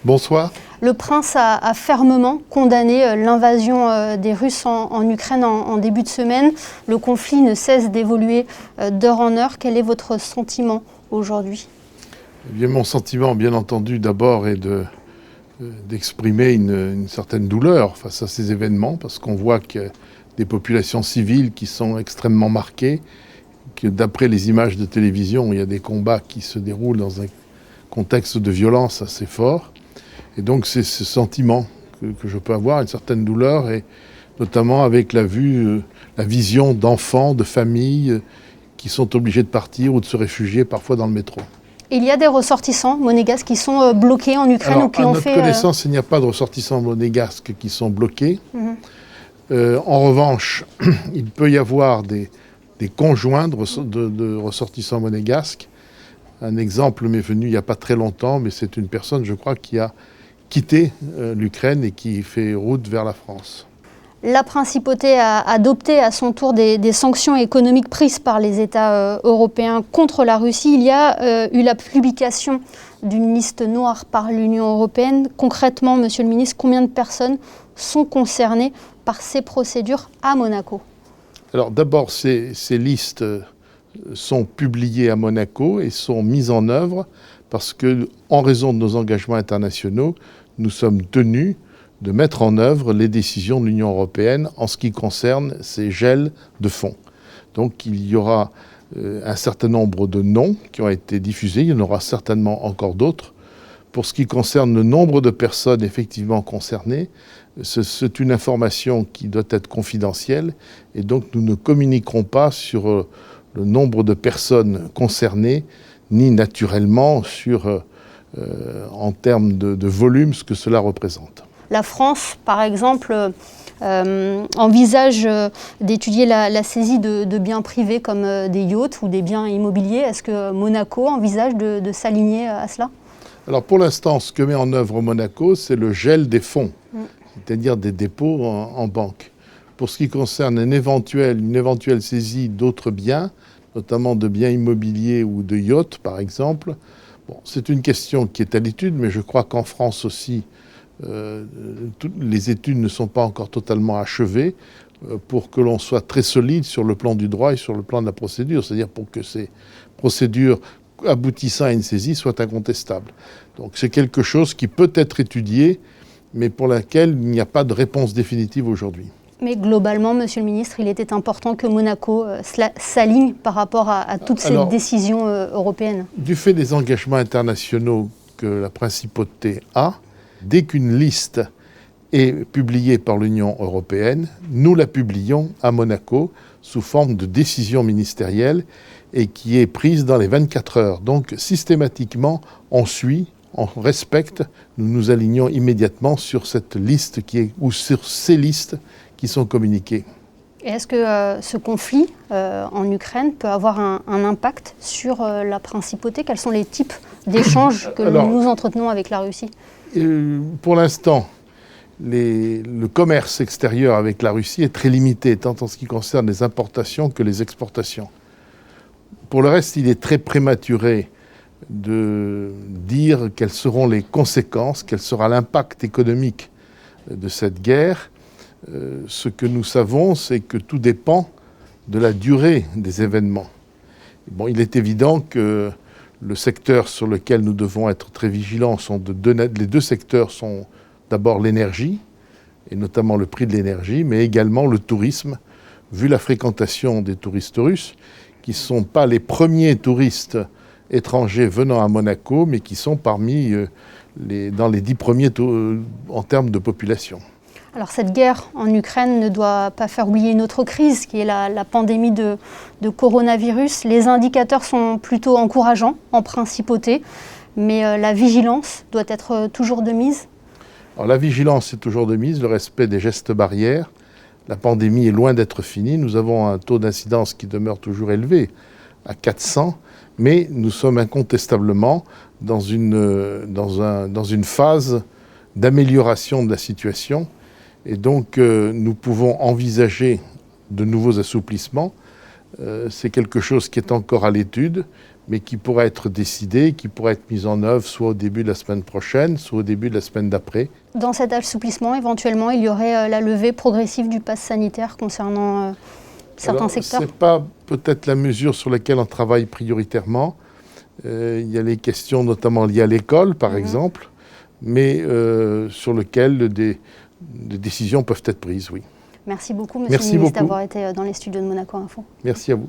Bonsoir. Le prince a fermement condamné l'invasion des Russes en Ukraine en début de semaine. Le conflit ne cesse d'évoluer d'heure en heure. Quel est votre sentiment aujourd'hui ? Eh bien, mon sentiment, bien entendu, d'abord est d'exprimer une certaine douleur face à ces événements, parce qu'on voit qu'il y a des populations civiles qui sont extrêmement marquées, que d'après les images de télévision, il y a des combats qui se déroulent dans un contexte de violence assez fort. Et donc c'est ce sentiment que je peux avoir, une certaine douleur, et notamment avec la vision d'enfants, de familles qui sont obligés de partir ou de se réfugier parfois dans le métro. Il y a des ressortissants monégasques qui sont bloqués en Ukraine. Alors, ou qui ont fait... À notre connaissance, il n'y a pas de ressortissants monégasques qui sont bloqués. En revanche, il peut y avoir des conjoints de ressortissants monégasques. Un exemple m'est venu il n'y a pas très longtemps, mais c'est une personne, je crois, qui a quitté l'Ukraine et qui fait route vers la France. La principauté a adopté à son tour des sanctions économiques prises par les États européens contre la Russie. Il y a eu la publication d'une liste noire par l'Union européenne. Concrètement, Monsieur le ministre, combien de personnes sont concernées par ces procédures à Monaco ? Alors d'abord, ces listes sont publiées à Monaco et sont mises en œuvre parce que, en raison de nos engagements internationaux, nous sommes tenus de mettre en œuvre les décisions de l'Union européenne en ce qui concerne ces gels de fonds. Donc il y aura un certain nombre de noms qui ont été diffusés, il y en aura certainement encore d'autres. Pour ce qui concerne le nombre de personnes effectivement concernées, c'est une information qui doit être confidentielle et donc nous ne communiquerons pas sur le nombre de personnes concernées, ni naturellement sur, en termes de volume, ce que cela représente. La France, par exemple, envisage d'étudier la saisie de biens privés comme des yachts ou des biens immobiliers. Est-ce que Monaco envisage de s'aligner à cela ? Alors pour l'instant, ce que met en œuvre Monaco, c'est le gel des fonds, c'est-à-dire des dépôts en banque. Pour ce qui concerne une éventuelle saisie d'autres biens, notamment de biens immobiliers ou de yachts par exemple, bon, c'est une question qui est à l'étude, mais je crois qu'en France aussi, les études ne sont pas encore totalement achevées pour que l'on soit très solide sur le plan du droit et sur le plan de la procédure, c'est-à-dire pour que ces procédures aboutissant à une saisie soient incontestables. Donc c'est quelque chose qui peut être étudié, mais pour laquelle il n'y a pas de réponse définitive aujourd'hui. Mais globalement, Monsieur le Ministre, il était important que Monaco s'aligne par rapport à toutes ces décisions européennes. Du fait des engagements internationaux que la principauté a, dès qu'une liste est publiée par l'Union européenne, nous la publions à Monaco sous forme de décision ministérielle et qui est prise dans les 24 heures. Donc systématiquement, on suit, on respecte, nous nous alignons immédiatement sur cette liste ou sur ces listes qui sont communiquées. Et est-ce que ce conflit en Ukraine peut avoir un impact sur la principauté ? Quels sont les types d'échanges que nous entretenons avec la Russie ? Pour l'instant, le commerce extérieur avec la Russie est très limité, tant en ce qui concerne les importations que les exportations. Pour le reste, il est très prématuré de dire quelles seront les conséquences, quel sera l'impact économique de cette guerre. Ce que nous savons, c'est que tout dépend de la durée des événements. Bon, il est évident que le secteur sur lequel nous devons être très vigilants les deux secteurs sont d'abord l'énergie, et notamment le prix de l'énergie, mais également le tourisme, vu la fréquentation des touristes russes, qui ne sont pas les premiers touristes étrangers venant à Monaco, mais qui sont parmi dans les 10 premiers en termes de population. Alors cette guerre en Ukraine ne doit pas faire oublier une autre crise qui est la pandémie de coronavirus. Les indicateurs sont plutôt encourageants en principauté, mais la vigilance doit être toujours de mise. Alors la vigilance est toujours de mise, le respect des gestes barrières. La pandémie est loin d'être finie. Nous avons un taux d'incidence qui demeure toujours élevé, à 400, mais nous sommes incontestablement dans une phase d'amélioration de la situation. Et donc, nous pouvons envisager de nouveaux assouplissements. C'est quelque chose qui est encore à l'étude, mais qui pourra être décidée, qui pourra être mise en œuvre soit au début de la semaine prochaine, soit au début de la semaine d'après. Dans cet assouplissement, éventuellement, il y aurait la levée progressive du pass sanitaire concernant certains secteurs? Ce n'est pas peut-être la mesure sur laquelle on travaille prioritairement. Il y a les questions notamment liées à l'école, par exemple, mais sur lesquelles des décisions peuvent être prises, oui. Merci beaucoup, Monsieur le ministre, d'avoir été dans les studios de Monaco Info. Merci à vous.